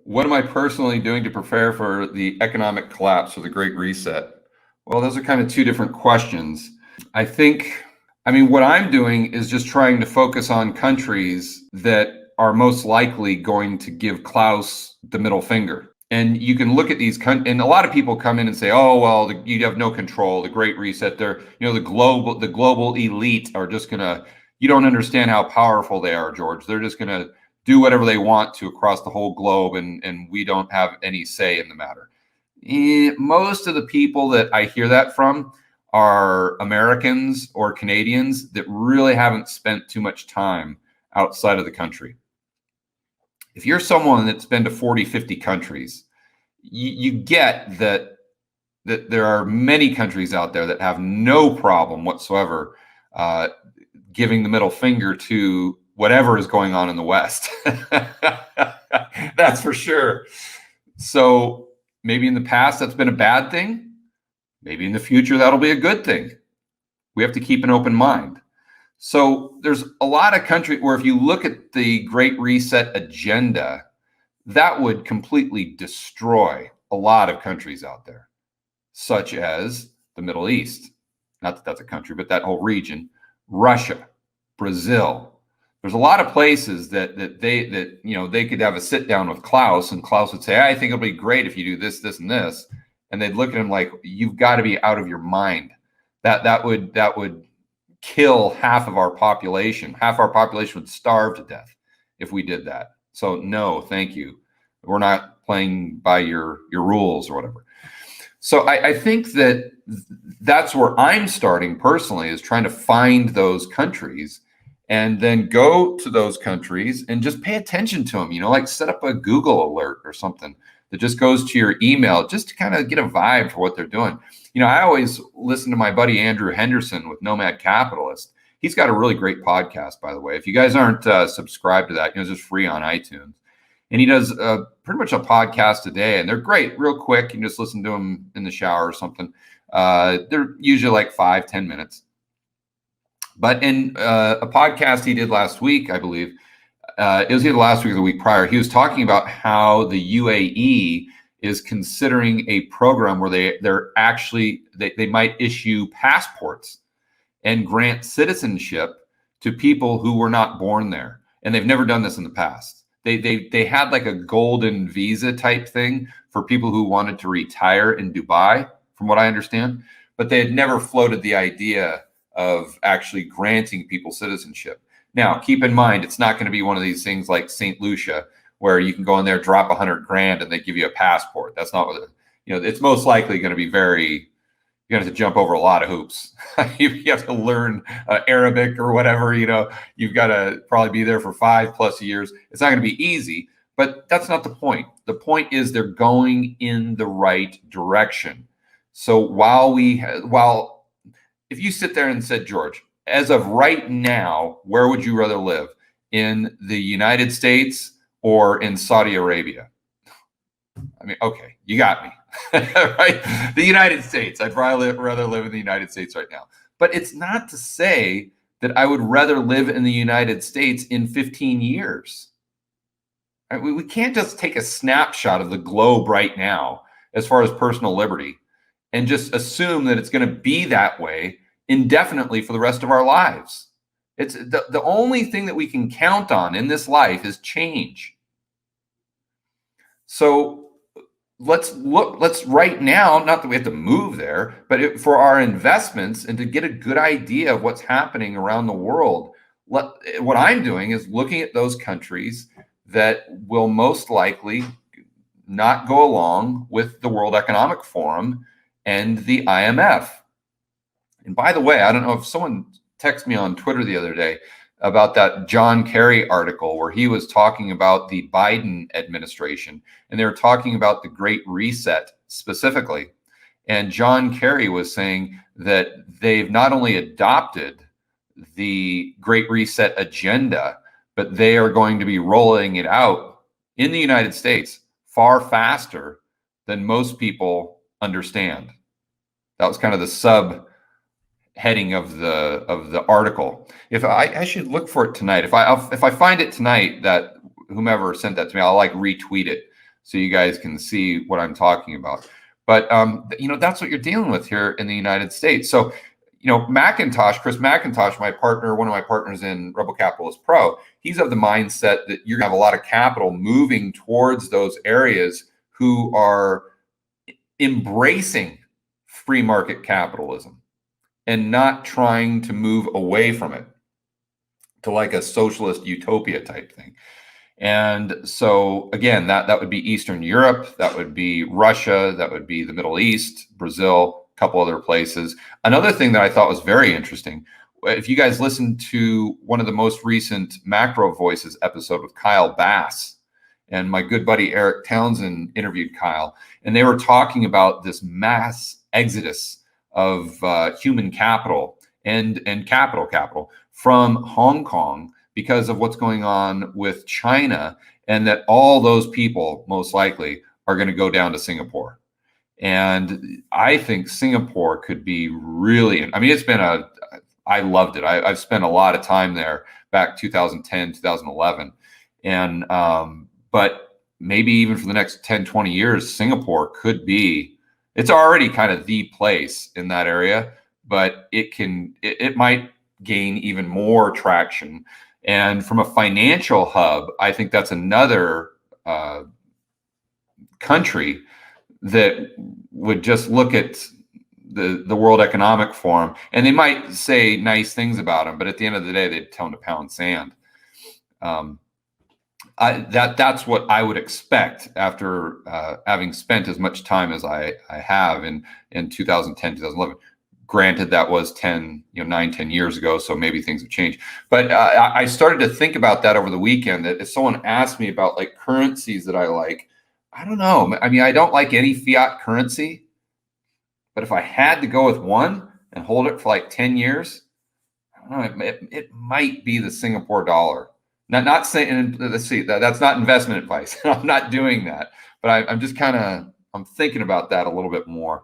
What am I personally doing to prepare for the economic collapse or the Great Reset? Well, those are kind of two different questions. I think, what I'm doing is just trying to focus on countries that are most likely going to give Klaus the middle finger. And you can look at these, and a lot of people come in and say, "Oh, well, you have no control. The Great Reset. They're, the global elite are just gonna. You don't understand how powerful they are, George. They're just gonna do whatever they want to across the whole globe, and we don't have any say in the matter." Most of the people that I hear that from are Americans or Canadians that really haven't spent too much time outside of the country. If you're someone that's been to 40, 50 countries, you get that there are many countries out there that have no problem whatsoever giving the middle finger to whatever is going on in the West. That's for sure. So maybe in the past that's been a bad thing. Maybe in the future that'll be a good thing. We have to keep an open mind. So there's a lot of countries where if you look at the Great Reset agenda, that would completely destroy a lot of countries out there, such as the Middle East. Not that that's a country, but that whole region, Russia, Brazil. There's a lot of places that they could have a sit down with Klaus, and Klaus would say, "I think it'll be great if you do this, this, and this," and they'd look at him like, "You've got to be out of your mind." That would kill half of our population. Half our population would starve to death if we did that. So no, thank you. We're not playing by your rules or whatever. So I think that's where I'm starting personally, is trying to find those countries and then go to those countries and just pay attention to them, like set up a Google alert or something that just goes to your email just to kind of get a vibe for what they're doing. I always listen to my buddy Andrew Henderson with Nomad Capitalist. He's got a really great podcast, by the way. If you guys aren't subscribed to that, it's just free on iTunes. And he does pretty much a podcast a day, and they're great, real quick. You can just listen to them in the shower or something. They're usually like 5-10 minutes. But in a podcast he did last week, I believe, it was either last week or the week prior, he was talking about how the UAE is considering a program where they might issue passports and grant citizenship to people who were not born there. And they've never done this in the past. They had like a golden visa type thing for people who wanted to retire in Dubai, from what I understand, but they had never floated the idea of actually granting people citizenship. Now, keep in mind, it's not going to be one of these things like St. Lucia, where you can go in there, drop $100,000, and they give you a passport. That's not what it's most likely going to be you're going to have to jump over a lot of hoops. You have to learn Arabic or whatever, you've got to probably be there for 5+ years. It's not going to be easy, but that's not the point. The point is they're going in the right direction. So if you sit there and said, "George, as of right now, where would you rather live? In the United States or in Saudi Arabia?" Okay, you got me. Right? The United States. I'd probably rather live in the United States right now. But it's not to say that I would rather live in the United States in 15 years. Right? We can't just take a snapshot of the globe right now as far as personal liberty and just assume that it's going to be that way indefinitely for the rest of our lives. It's the only thing that we can count on in this life is change. So let's right now, not that we have to move there, but for our investments and to get a good idea of what's happening around the world, what I'm doing is looking at those countries that will most likely not go along with the World Economic Forum and the IMF. And by the way, I don't know if someone texted me on Twitter the other day about that John Kerry article where he was talking about the Biden administration, and they were talking about the Great Reset specifically. And John Kerry was saying that they've not only adopted the Great Reset agenda, but they are going to be rolling it out in the United States far faster than most people understand. That was kind of the subheading of the article. If I should look for it tonight. If I find it tonight, that whomever sent that to me, I'll retweet it so you guys can see what I'm talking about. But that's what you're dealing with here in the United States. So, Chris McIntosh, one of my partners in Rebel Capitalist Pro, he's of the mindset that you're gonna have a lot of capital moving towards those areas who are embracing free market capitalism and not trying to move away from it to like a socialist utopia type thing. And so again, that would be Eastern Europe, that would be Russia, that would be the Middle East, Brazil, a couple other places. Another thing that I thought was very interesting, if you guys listened to one of the most recent Macro Voices episode with Kyle Bass, and my good buddy Eric Townsend interviewed Kyle, and they were talking about this mass exodus of human capital and capital from Hong Kong because of what's going on with China, and that all those people most likely are going to go down to Singapore. And I think Singapore could be really, I mean, I loved it. I've spent a lot of time there back 2010, 2011. And, but maybe even for the next 10, 20 years, Singapore could be, it's already kind of the place in that area, but it might gain even more traction. And from a financial hub, I think that's another country that would just look at the World Economic Forum, and they might say nice things about them, but at the end of the day, they'd tell them to pound sand. That's what I would expect after having spent as much time as I have in 2010, 2011. Granted, that was 9, 10 years ago, so maybe things have changed. But I started to think about that over the weekend, that if someone asked me about like currencies that I like, I don't know. I mean, I don't like any fiat currency, but if I had to go with one and hold it for like 10 years, I don't know, it might be the Singapore dollar. Not saying, let's see, that's not investment advice. I'm not doing that, but I'm just I'm thinking about that a little bit more.